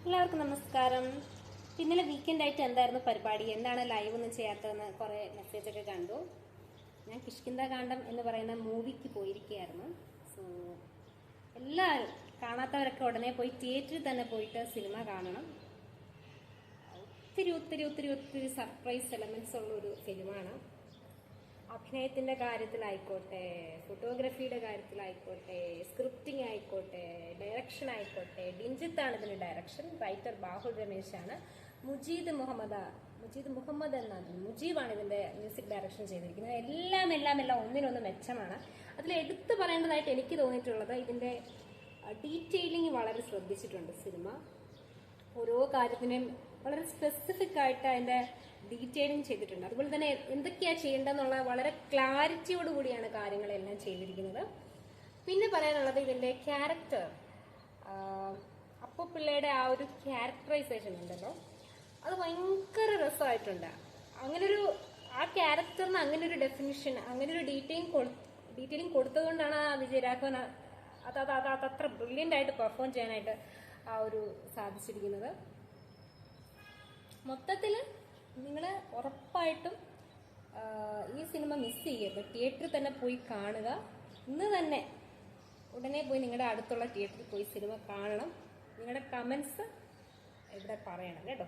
എല്ലാവർക്കും നമസ്കാരം. ഇന്നലെ വീക്കെൻഡ് ആയിട്ട് എന്തായിരുന്നു പരിപാടി, എന്താണ് ലൈവ് ഒന്നും ചെയ്യാത്തതെന്ന് കുറേ മെസ്സേജൊക്കെ കണ്ടു. ഞാൻ കിഷ്കിന്ദ കാണ്ഡം എന്ന് പറയുന്ന മൂവിക്ക് പോയിരിക്കുകയായിരുന്നു. സോ എല്ലാവരും കാണാത്തവരൊക്കെ ഉടനെ പോയി തിയേറ്ററിൽ തന്നെ പോയിട്ട് സിനിമ കാണണം. ഒത്തിരി ഒത്തിരി ഒത്തിരി ഒത്തിരി സർപ്രൈസ് എലമെന്റ്സ് ഉള്ള ഒരു ഫിലിമാണ്. അഭിനയത്തിന്റെ കാര്യത്തിലായിക്കോട്ടെ, ഫോട്ടോഗ്രാഫിയുടെ കാര്യത്തിലായിക്കോട്ടെ, സ്ക്രിപ്റ്റിംഗ് ആയിക്കോട്ടെ, ഡയറക്ഷൻ ആയിക്കോട്ടെ. ഡിഞ്ചിത്താണ് ഇതിന്റെ ഡയറക്ഷൻ. റൈറ്റർ ബാഹുൽ രമേശാണ്. മുജീബ് മുഹമ്മദ് എന്നാണ്, മുജീബാണ് ഇതിന്റെ മ്യൂസിക് ഡയറക്ഷൻ ചെയ്തിരിക്കുന്നത്. എല്ലാം ഒന്നിനൊന്ന് മെച്ചമാണ്. അതിൽ എടുത്തു പറയേണ്ടതായിട്ട് എനിക്ക് തോന്നിയിട്ടുള്ളത് ഇതിന്റെ ഡീറ്റെയിലിംഗ് വളരെ ശ്രദ്ധിച്ചിട്ടുണ്ട് സിനിമ. ഓരോ കാര്യത്തിനും വളരെ സ്പെസിഫിക് ആയിട്ട് അതിന്റെ ഡീറ്റെയിലിംഗ് ചെയ്തിട്ടുണ്ട്. അതുപോലെ തന്നെ എന്തൊക്കെയാ ചെയ്യേണ്ടതെന്നുള്ള വളരെ ക്ലാരിറ്റിയോട് കൂടിയാണ് കാര്യങ്ങളെല്ലാം ചെയ്തിരിക്കുന്നത്. പിന്നെ പറയാനുള്ളത് ഇതിന്റെ ക്യാരക്ടർ, അപ്പു പിള്ളയുടെ ആ ഒരു ക്യാരക്ടറൈസേഷൻ ഉണ്ടല്ലോ, അത് ഭയങ്കര രസമായിട്ടുണ്ട്. അങ്ങനൊരു ആ ക്യാരക്ടറിന് അങ്ങനെ ഒരു ഡെഫിനിഷൻ, അങ്ങനെ ഒരു ഡീറ്റെയിലിംഗ് കൊടുത്തതുകൊണ്ടാണ് ആ വിജയരാഘവൻ അത് അത്ര ബ്രില്യൻ്റ് ആയിട്ട് പെർഫോം ചെയ്യാനായിട്ട് ആ ഒരു സാധിച്ചിരിക്കുന്നത്. മൊത്തത്തിൽ നിങ്ങൾ ഉറപ്പായിട്ടും ഈ സിനിമ മിസ് ചെയ്യരുത്. തിയേറ്ററിൽ തന്നെ പോയി കാണുക. ഇന്ന് തന്നെ ഉടനെ പോയി നിങ്ങളുടെ അടുത്തുള്ള തിയേറ്ററിൽ പോയി സിനിമ കാണണം. നിങ്ങളുടെ കമൻസ് ഇവിടെ പറയണം കേട്ടോ.